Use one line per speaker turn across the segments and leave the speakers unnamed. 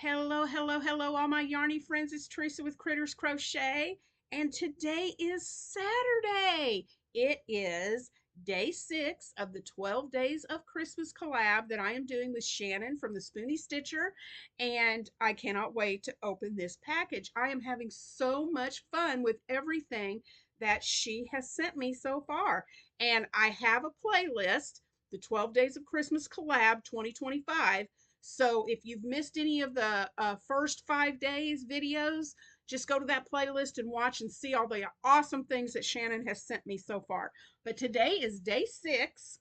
Hello, hello, hello, all my yarny friends. It's Teresa with Critters Crochet, and today is Saturday. It is day 6 of the 12 Days of Christmas collab that I am doing with Shannon from the Spoony Stitcher, and I cannot wait to open this package. I am having so much fun with everything that she has sent me so far, and I have a playlist, the 12 Days of Christmas collab 2025. So if you've missed any of the first 5 days videos, just go to that playlist and watch and see all the awesome things that Shannon has sent me so far. But today is day 6,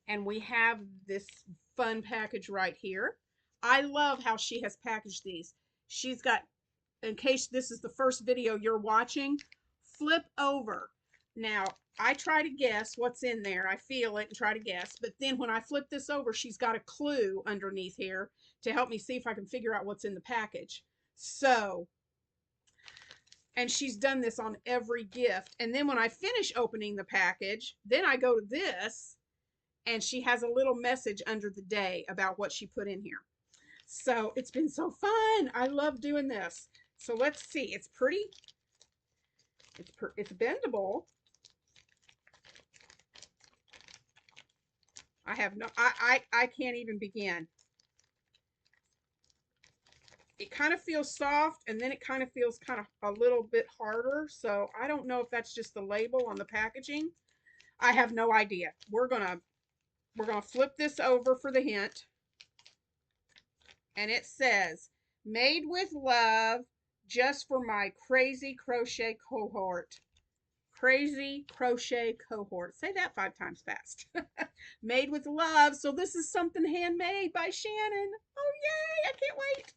and we have this fun package right here. I love how she has packaged these. She's got, in case this is the first video you're watching, flip over. Now, I try to guess what's in there. I feel it and try to guess. But then when I flip this over, she's got a clue underneath here to help me see if I can figure out what's in the package. So, and she's done this on every gift. And then when I finish opening the package, then I go to this, and she has a little message under the day about what she put in here. So it's been so fun. I love doing this. So let's see. It's pretty. It's bendable. I can't even begin. It kind of feels soft, and then it kind of feels kind of a little bit harder. So I don't know if that's just the label on the packaging. I have no idea. We're gonna flip this over for the hint. And it says, "Made with love, just for my crazy crochet cohort." Crazy crochet cohort. Say that 5 times fast. Made with love. So this is something handmade by Shannon. Oh, yay. I can't wait.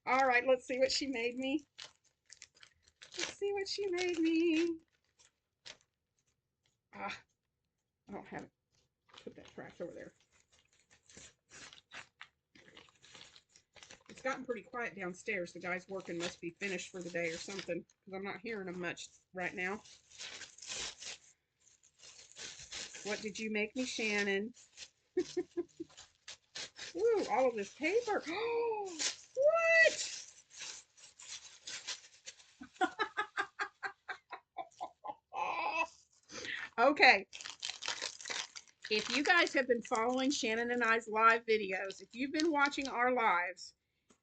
All right, let's see what she made me. Let's see what she made me. I don't have it. Put that trash over there. It's gotten pretty quiet downstairs. The guys working must be finished for the day or something, because I'm not hearing them much right now. What did you make me, Shannon? Ooh, all of this paper. Oh, what? Okay. If you guys have been following Shannon and I's live videos, if you've been watching our lives,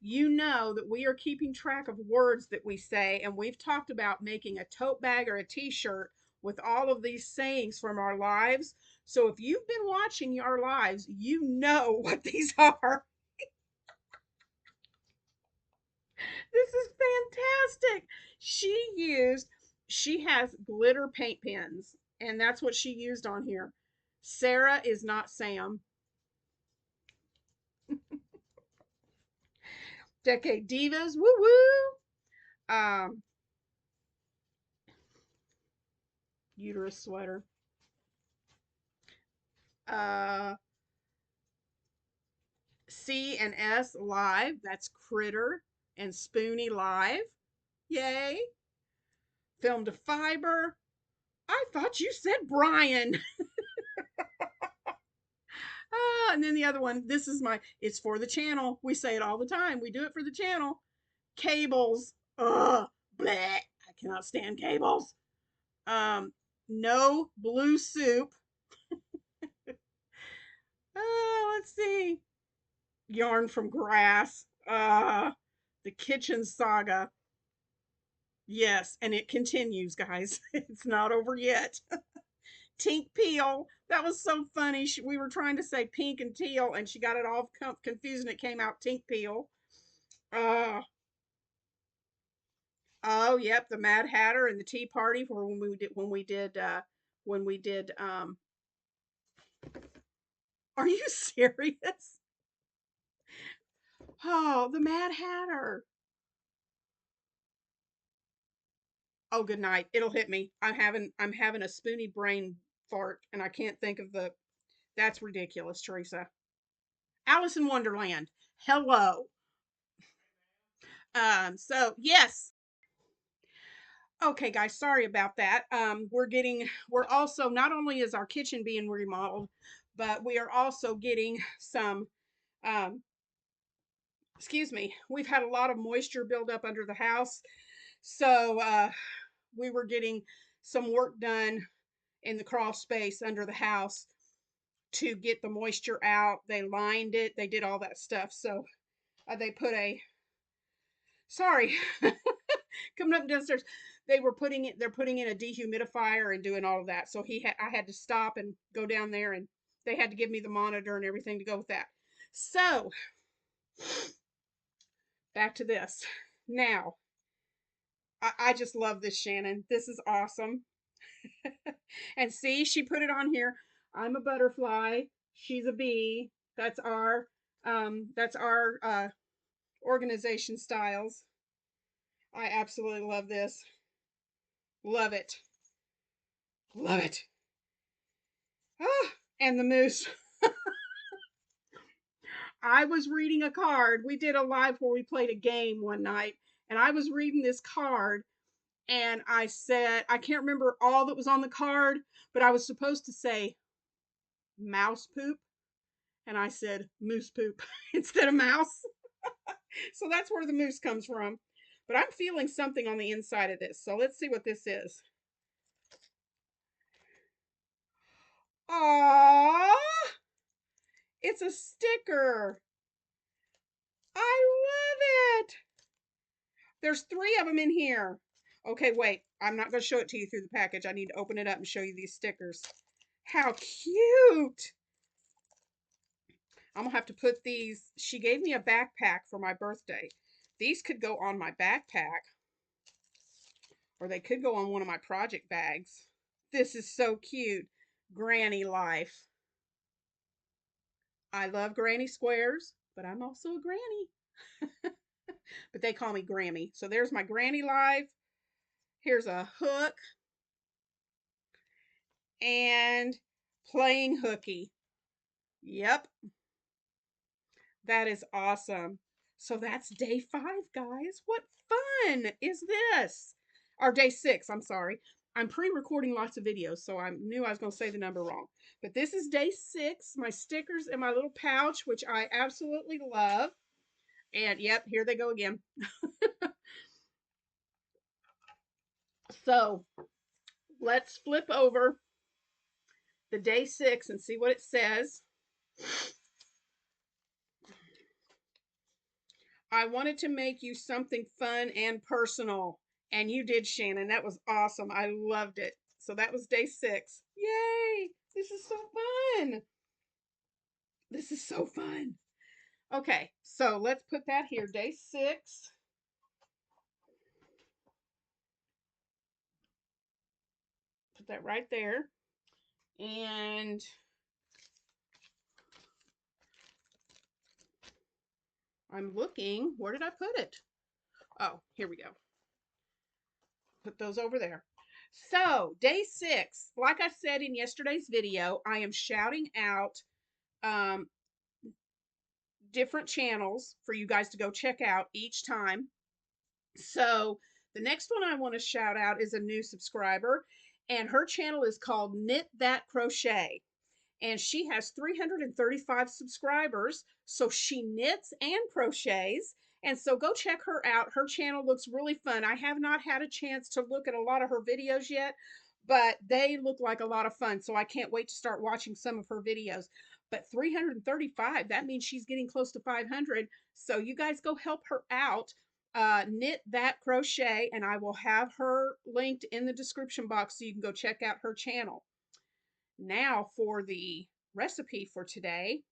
you know that we are keeping track of words that we say, and we've talked about making a tote bag or a t-shirt with all of these sayings from our lives. So if you've been watching our lives, you know what these are. This is fantastic. She has glitter paint pens, and that's what she used on here. Sarah is not Sam. Decade Divas, woo woo. Uterus sweater. C and S live. That's Critter and Spoony live. Yay. Film to fiber. I thought you said Brian. And then the other one, this is it's for the channel. We say it all the time. We do it for the channel. Cables. Ugh, bleh. I cannot stand cables. No blue soup. Let's see. Yarn from grass. The kitchen saga. Yes, and it continues, guys. It's not over yet. Tink peel. That was so funny. We were trying to say pink and teal, and she got it all confused, and it came out tink peel. Oh, yep, the Mad Hatter and the Tea Party for when we did. Are you serious? Oh, the Mad Hatter. Oh, good night. It'll hit me. I'm having a spoony brain fart, and I can't think of the. That's ridiculous, Teresa. Alice in Wonderland. Hello. So yes. Okay, guys, sorry about that. We're also, not only is our kitchen being remodeled, but we are also getting some um excuse me, we've had a lot of moisture build up under the house. So we were getting some work done in the crawl space under the house to get the moisture out. They lined it, they did all that stuff. So they put a, sorry, coming up downstairs, they're putting in a dehumidifier and doing all of that. So I had to stop and go down there, and they had to give me the monitor and everything to go with that. So back to this. Now, I just love this, Shannon. This is awesome. And see, she put it on here. I'm a butterfly. She's a bee. That's our organization styles. I absolutely love this. Love it. Love it. Ah, and the moose. I was reading a card. We did a live where we played a game one night, and I was reading this card, and I said, I can't remember all that was on the card, but I was supposed to say mouse poop, and I said moose poop instead of mouse. So that's where the moose comes from. But I'm feeling something on the inside of this. So let's see what this is. Aww, it's a sticker. I love it. There's 3 of them in here. Okay, wait. I'm not going to show it to you through the package. I need to open it up and show you these stickers. How cute. I'm going to have to put these. She gave me a backpack for my birthday. These could go on my backpack, or they could go on one of my project bags. This is so cute. Granny life. I love granny squares, but I'm also a granny. But they call me Grammy. So there's my granny life. Here's a hook. And playing hooky. Yep. That is awesome. So that's day 5, guys. What fun is this? Or day 6, I'm sorry. I'm pre-recording lots of videos, so I knew I was going to say the number wrong. But this is day 6, my stickers in my little pouch, which I absolutely love. And yep, here they go again. So let's flip over the day 6 and see what it says. I wanted to make you something fun and personal. And you did, Shannon. That was awesome. I loved it. So that was day 6. Yay! This is so fun. This is so fun. Okay, so let's put that here. Day 6. Put that right there. And I'm looking. Where did I put it? Oh, here we go. Put those over there. So, day 6. Like I said in yesterday's video, I am shouting out different channels for you guys to go check out each time. So the next one I want to shout out is a new subscriber, and her channel is called Knit That Crochet. And she has 335 subscribers, so she knits and crochets. And so go check her out. Her channel looks really fun. I have not had a chance to look at a lot of her videos yet, but they look like a lot of fun. So I can't wait to start watching some of her videos. But 335, that means she's getting close to 500. So you guys go help her out. Knit That Crochet, and I will have her linked in the description box so you can go check out her channel. Now for the recipe for today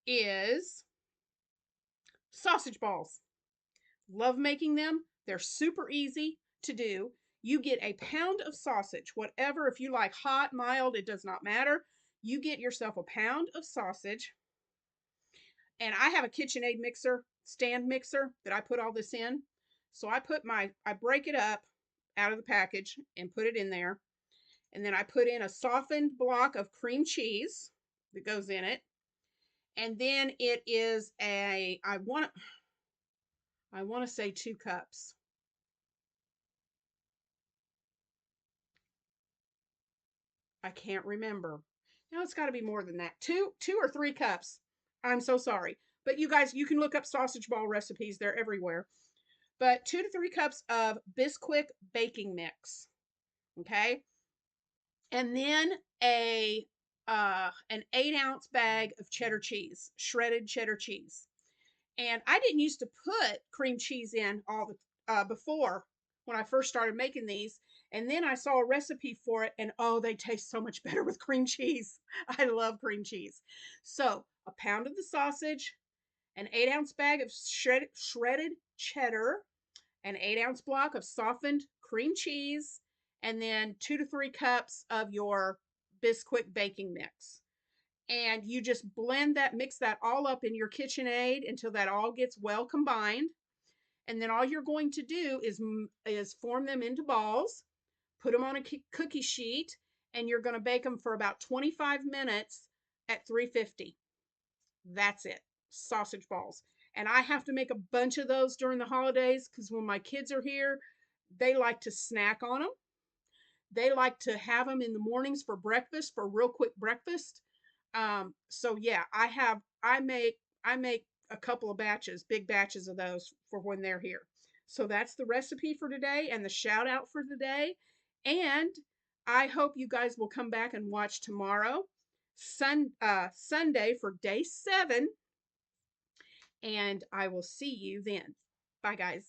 is sausage balls. Love making them. They're super easy to do. You get a pound of sausage, whatever, if you like hot, mild, it does not matter. You get yourself a pound of sausage. And I have a KitchenAid mixer, stand mixer that I put all this in. So I break it up out of the package and put it in there. And then I put in a softened block of cream cheese that goes in it. And then it is I want to say 2 cups. I can't remember. No, it's got to be more than that. Two or 3 cups. I'm so sorry. But you guys, you can look up sausage ball recipes. They're everywhere. But 2 to 3 cups of Bisquick baking mix. Okay. And then an 8-ounce bag of cheddar cheese, shredded cheddar cheese. And I didn't used to put cream cheese in all the before when I first started making these. And then I saw a recipe for it, and oh, they taste so much better with cream cheese. I love cream cheese. So a pound of the sausage, an 8-ounce bag of shredded cheddar, an 8-ounce block of softened cream cheese, and then 2 to 3 cups of your Bisquick baking mix. And you just blend that, mix that all up in your KitchenAid until that all gets well combined. And then all you're going to do is form them into balls, put them on a cookie sheet, and you're going to bake them for about 25 minutes at 350. That's it. Sausage balls. And I have to make a bunch of those during the holidays because when my kids are here, they like to snack on them. They like to have them in the mornings for breakfast, for real quick breakfast. So yeah, I make a couple of batches, big batches of those for when they're here. So that's the recipe for today and the shout out for today. And I hope you guys will come back and watch tomorrow, Sunday, for day 7. And I will see you then. Bye, guys.